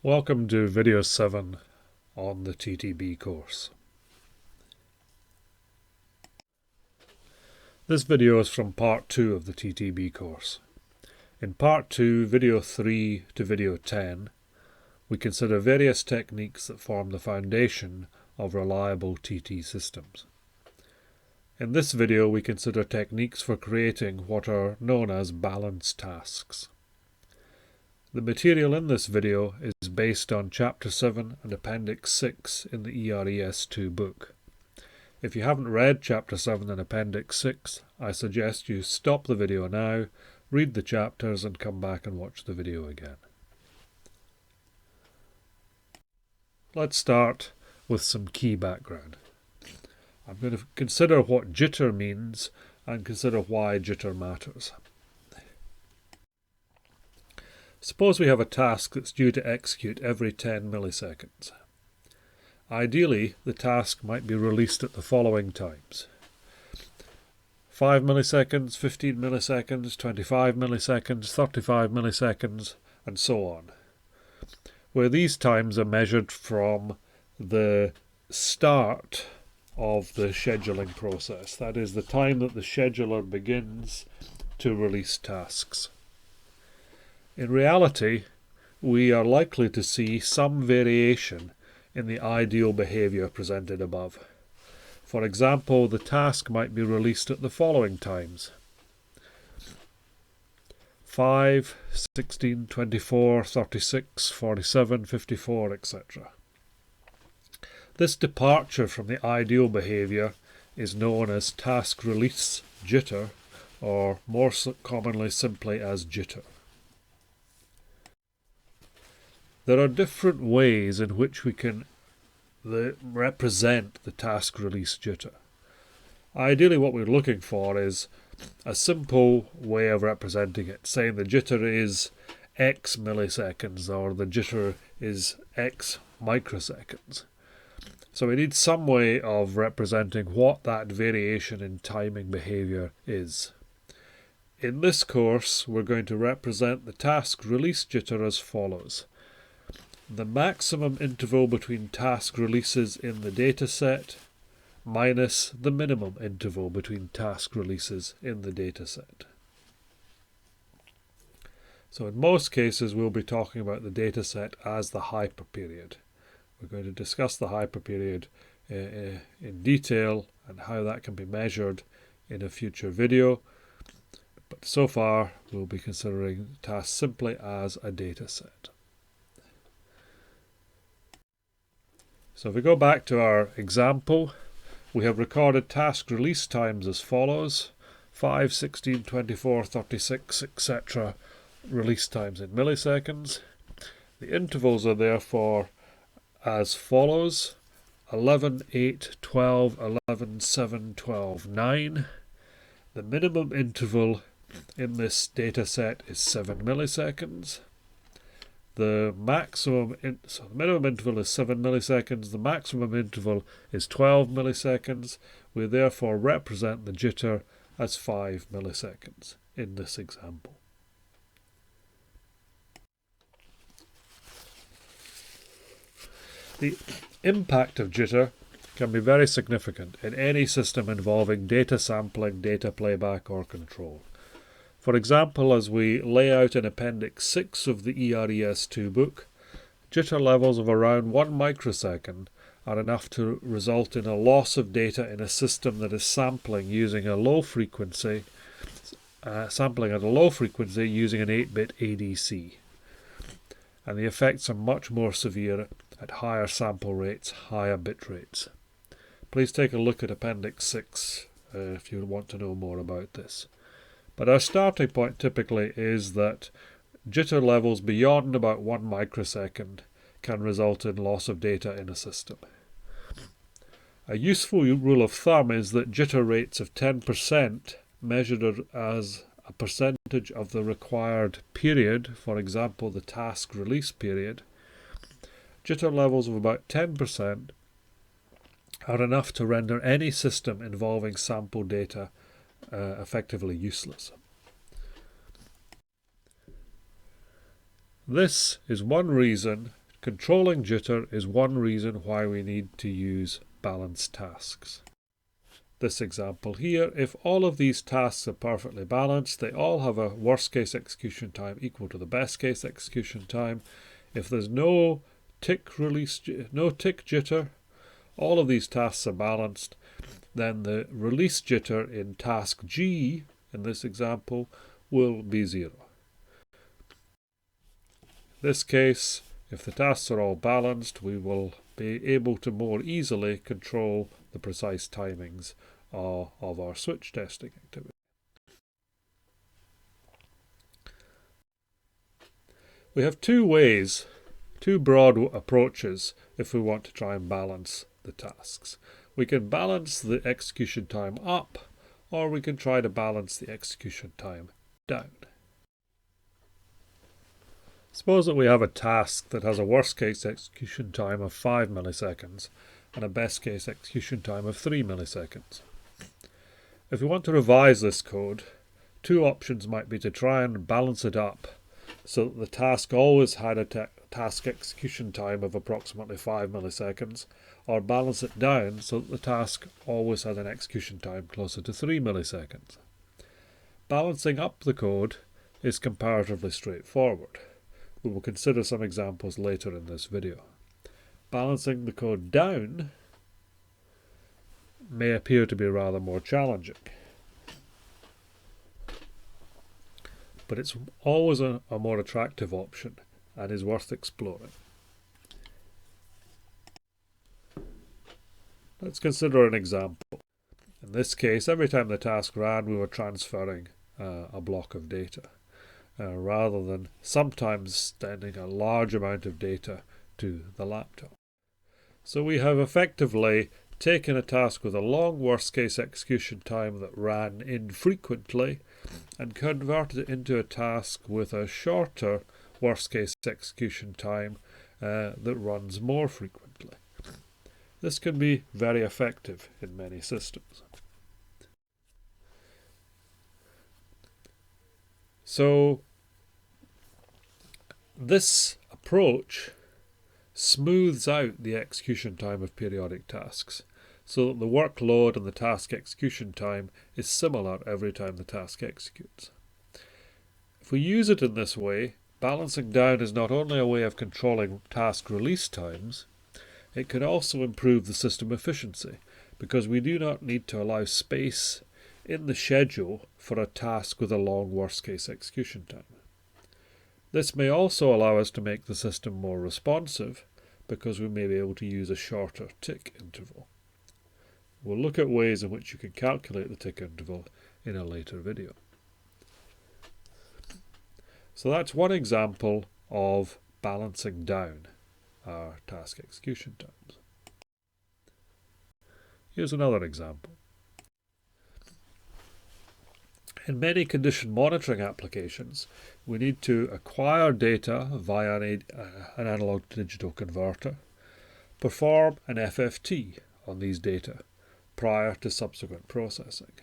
Welcome to video 7 on the TTb course. This video is from part 2 of the TTb course. In part 2, video 3 to video 10, we consider various techniques that form the foundation of reliable TT systems. In this video, we consider techniques for creating what are known as balanced tasks. The material in this video is based on Chapter 7 and Appendix 6 in the ERES2 book. If you haven't read Chapter 7 and Appendix 6, I suggest you stop the video now, read the chapters and come back and watch the video again. Let's start with some key background. I'm going to consider what jitter means and consider why jitter matters. Suppose we have a task that's due to execute every 10 milliseconds. Ideally, the task might be released at the following times: 5 milliseconds, 15 milliseconds, 25 milliseconds, 35 milliseconds, and so on, where these times are measured from the start of the scheduling process. That is, the time that the scheduler begins to release tasks. In reality, we are likely to see some variation in the ideal behavior presented above. For example, the task might be released at the following times: 5, 16, 24, 36, 47, 54, etc. This departure from the ideal behavior is known as task release jitter, or more commonly simply as jitter. There are different ways in which we can represent the task release jitter. Ideally, what we're looking for is a simple way of representing it, saying the jitter is X milliseconds or the jitter is X microseconds. So we need some way of representing what that variation in timing behavior is. In this course, we're going to represent the task release jitter as follows: the maximum interval between task releases in the dataset minus the minimum interval between task releases in the dataset. So in most cases, we'll be talking about the dataset as the hyperperiod. We're going to discuss the hyperperiod in detail and how that can be measured in a future video. But so far, we'll be considering tasks simply as a dataset. So if we go back to our example, we have recorded task release times as follows: 5, 16, 24, 36, etc. release times in milliseconds. The intervals are therefore as follows: 11, 8, 12, 11, 7, 12, 9. The minimum interval in this data set is 7 milliseconds. The minimum interval is 7 milliseconds. The maximum interval is 12 milliseconds. We therefore represent the jitter as 5 milliseconds in this example. The impact of jitter can be very significant in any system involving data sampling, data playback, or control. For example, as we lay out in Appendix 6 of the ERES2 book, jitter levels of around 1 microsecond are enough to result in a loss of data in a system that is sampling using a low frequency, sampling at a low frequency using an 8-bit ADC. And the effects are much more severe at higher sample rates, higher bit rates. Please take a look at Appendix 6 if you want to know more about this. But our starting point typically is that jitter levels beyond about 1 microsecond can result in loss of data in a system. A useful rule of thumb is that jitter rates of 10% measured as a percentage of the required period, for example the task release period, jitter levels of about 10% are enough to render any system involving sample data effectively useless. This is one reason controlling jitter is one reason why we need to use balanced tasks. This example here, if all of these tasks are perfectly balanced, they all have a worst case execution time equal to the best case execution time. If there's no tick jitter, all of these tasks are balanced, then the release jitter in task G, in this example, will be 0. In this case, if the tasks are all balanced, we will be able to more easily control the precise timings of our switch testing activity. We have two broad approaches if we want to try and balance the tasks. We can balance the execution time up, or we can try to balance the execution time down. Suppose that we have a task that has a worst case execution time of 5 milliseconds and a best case execution time of 3 milliseconds. If we want to revise this code, two options might be to try and balance it up so that the task always had a task execution time of approximately 5 milliseconds, or balance it down so that the task always has an execution time closer to 3 milliseconds. Balancing up the code is comparatively straightforward. We will consider some examples later in this video. Balancing the code down may appear to be rather more challenging, but it's always a more attractive option and is worth exploring. Let's consider an example. In this case, every time the task ran, we were transferring a block of data, rather than sometimes sending a large amount of data to the laptop. So we have effectively taken a task with a long worst case execution time that ran infrequently and converted it into a task with a shorter worst case execution time that runs more frequently. This can be very effective in many systems. So this approach smooths out the execution time of periodic tasks so that the workload and the task execution time is similar every time the task executes. If we use it in this way, balancing down is not only a way of controlling task release times, it can also improve the system efficiency because we do not need to allow space in the schedule for a task with a long worst case execution time. This may also allow us to make the system more responsive because we may be able to use a shorter tick interval. We'll look at ways in which you can calculate the tick interval in a later video. So that's one example of balancing down our task execution times. Here's another example. In many condition monitoring applications, we need to acquire data via an analog to digital converter, perform an FFT on these data prior to subsequent processing.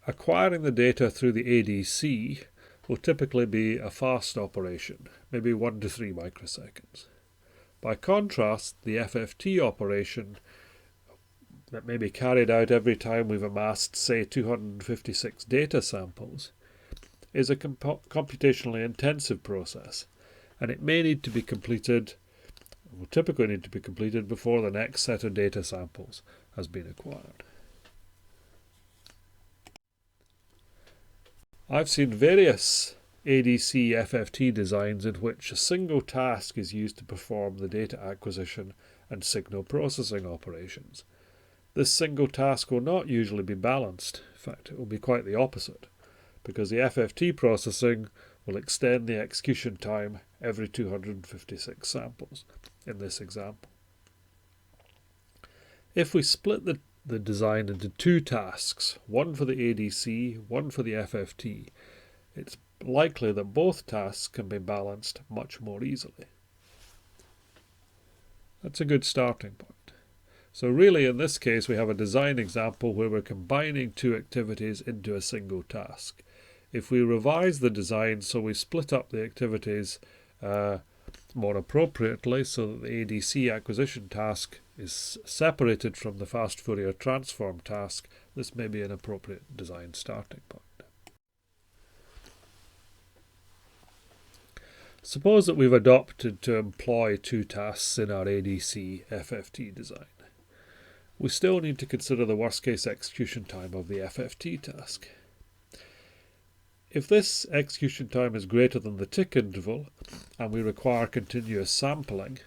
Acquiring the data through the ADC will typically be a fast operation, maybe 1 to 3 microseconds. By contrast, the FFT operation that may be carried out every time we've amassed, say, 256 data samples, is a computationally intensive process, and it may need to be completed, will typically need to be completed before the next set of data samples has been acquired. I've seen various ADC FFT designs in which a single task is used to perform the data acquisition and signal processing operations. This single task will not usually be balanced. In fact, it will be quite the opposite, because the FFT processing will extend the execution time every 256 samples in this example. If we split the design into two tasks, one for the ADC, one for the FFT, it's likely that both tasks can be balanced much more easily. That's a good starting point. So really, in this case, we have a design example where we're combining two activities into a single task. If we revise the design so we split up the activities more appropriately so that the ADC acquisition task is separated from the fast Fourier transform task, this may be an appropriate design starting point. Suppose that we've adopted to employ two tasks in our ADC FFT design. We still need to consider the worst case execution time of the FFT task. If this execution time is greater than the tick interval and we require continuous sampling,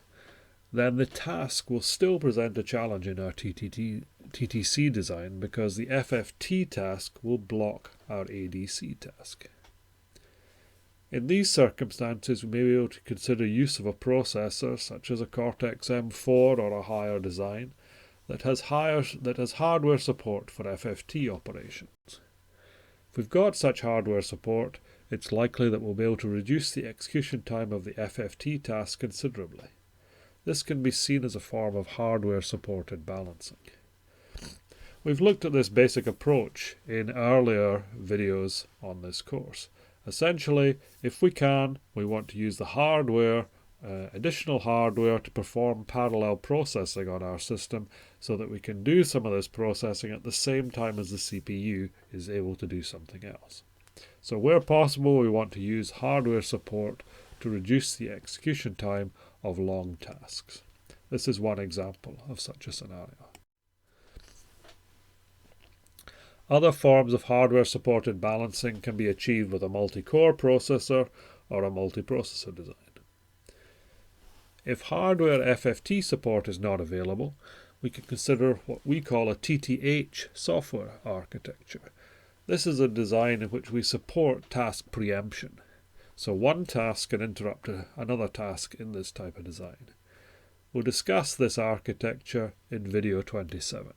then the task will still present a challenge in our TTC design because the FFT task will block our ADC task. In these circumstances, we may be able to consider use of a processor such as a Cortex-M4 or a higher design that has hardware support for FFT operations. If we've got such hardware support, it's likely that we'll be able to reduce the execution time of the FFT task considerably. This can be seen as a form of hardware-supported balancing. We've looked at this basic approach in earlier videos on this course. Essentially, if we can, we want to use the hardware, additional hardware to perform parallel processing on our system so that we can do some of this processing at the same time as the CPU is able to do something else. So where possible, we want to use hardware support to reduce the execution time of long tasks. This is one example of such a scenario. Other forms of hardware-supported balancing can be achieved with a multi-core processor or a multiprocessor design. If hardware FFT support is not available, we can consider what we call a TTH software architecture. This is a design in which we support task preemption. So one task can interrupt another task in this type of design. We'll discuss this architecture in video 27.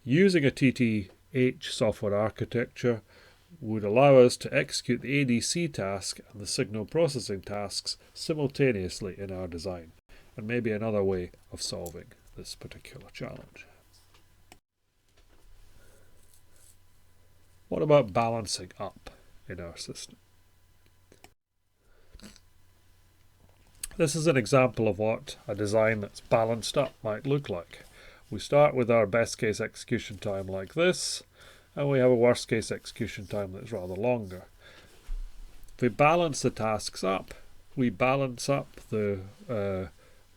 Using a TTH software architecture would allow us to execute the ADC task and the signal processing tasks simultaneously in our design, and maybe another way of solving this particular challenge. What about balancing up in our system? This is an example of what a design that's balanced up might look like. We start with our best case execution time like this, and we have a worst case execution time that's rather longer. If we balance the tasks up, we balance up the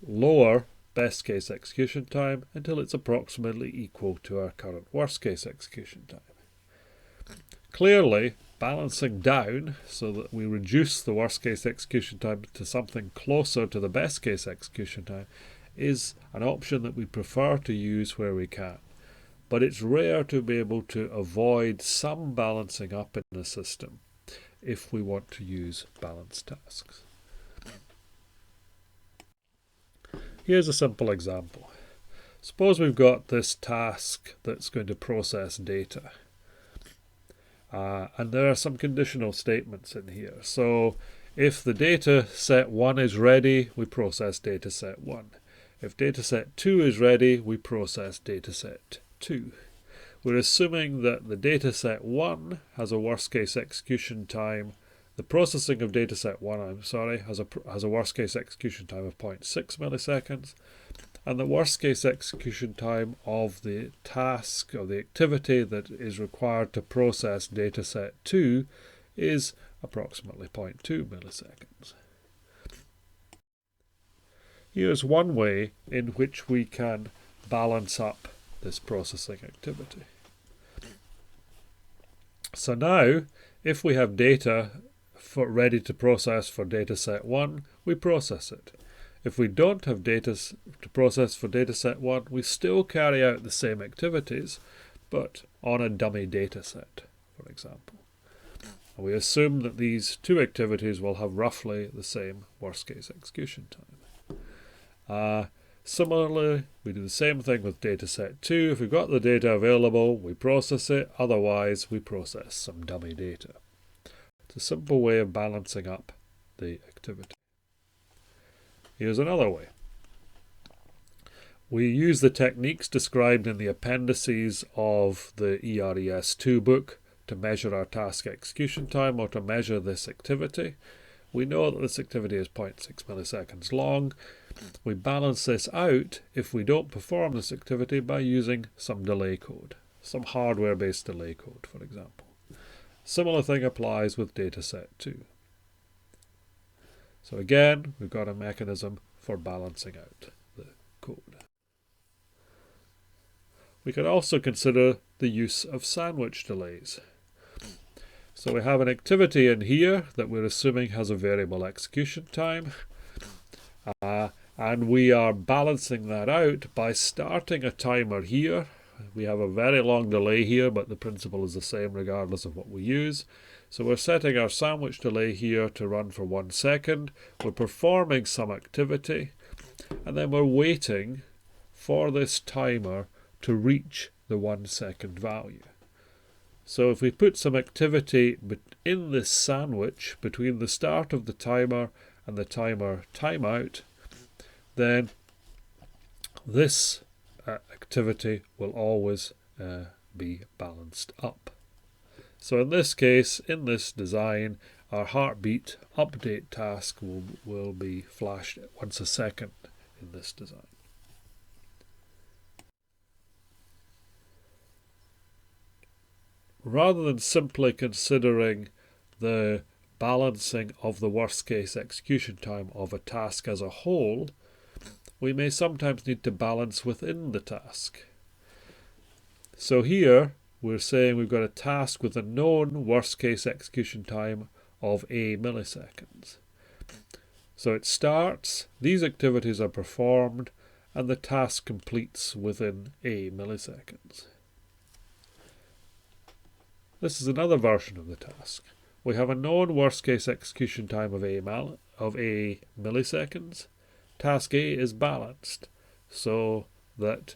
lower best case execution time until it's approximately equal to our current worst case execution time. Clearly, balancing down so that we reduce the worst case execution time to something closer to the best case execution time is an option that we prefer to use where we can. But it's rare to be able to avoid some balancing up in the system if we want to use balanced tasks. Here's a simple example. Suppose we've got this task that's going to process data. And there are some conditional statements in here. So if the data set 1 is ready, we process data set 1. If data set 2 is ready, we process data set 2. We're assuming that the data set 1 has a worst case execution time. The processing of data set 1, has a worst case execution time of 0.6 milliseconds. And the worst case execution time of the task, or the activity that is required to process data set 2 is approximately 0.2 milliseconds. Here's one way in which we can balance up this processing activity. So now, if we have data ready to process for data set 1, we process it. If we don't have data to process for data set 1, we still carry out the same activities, but on a dummy data set, for example. And we assume that these two activities will have roughly the same worst case execution time. Similarly, we do the same thing with data set 2. If we've got the data available, we process it. Otherwise, we process some dummy data. It's a simple way of balancing up the activity. Here's another way. We use the techniques described in the appendices of the ERES2 book to measure our task execution time or to measure this activity. We know that this activity is 0.6 milliseconds long. We balance this out if we don't perform this activity by using some delay code, some hardware-based delay code, for example. Similar thing applies with dataset 2. So again, we've got a mechanism for balancing out the code. We can also consider the use of sandwich delays. So we have an activity in here that we're assuming has a variable execution time, and we are balancing that out by starting a timer here. We have a very long delay here, but the principle is the same regardless of what we use. So we're setting our sandwich delay here to run for 1 second. We're performing some activity, and then we're waiting for this timer to reach the 1 second value. So if we put some activity in this sandwich between the start of the timer and the timer timeout, then this activity will always be balanced up. So in this case, in this design, our heartbeat update task will be flashed once a second in this design. Rather than simply considering the balancing of the worst case execution time of a task as a whole, we may sometimes need to balance within the task. So here we're saying we've got a task with a known worst case execution time of a milliseconds. So it starts, these activities are performed, and the task completes within a milliseconds. This is another version of the task. We have a known worst case execution time of a milliseconds. Task A is balanced so that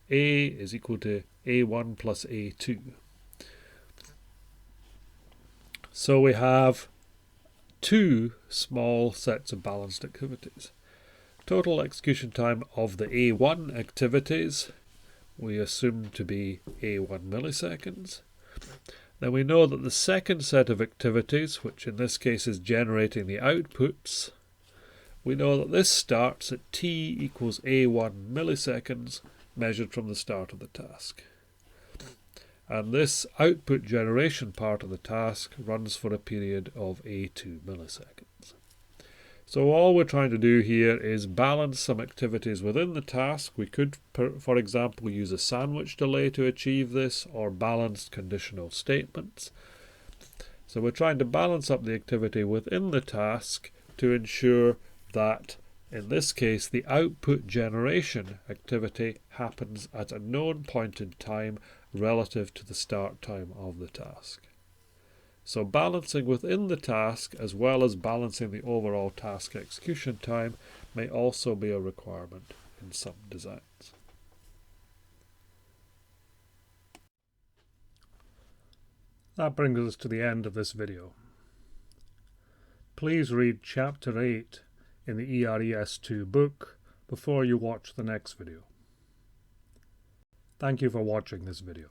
A is equal to A1 plus A2. So we have two small sets of balanced activities. Total execution time of the A1 activities we assume to be A1 milliseconds. Then we know that the second set of activities, which in this case is generating the outputs, we know that this starts at t equals A1 milliseconds measured from the start of the task. And this output generation part of the task runs for a period of A2 milliseconds. So all we're trying to do here is balance some activities within the task. We could, for example, use a sandwich delay to achieve this, or balanced conditional statements. So we're trying to balance up the activity within the task to ensure that, in this case, the output generation activity happens at a known point in time relative to the start time of the task. So balancing within the task as well as balancing the overall task execution time may also be a requirement in some designs. That brings us to the end of this video. Please read Chapter 8 in the ERES2 book before you watch the next video. Thank you for watching this video.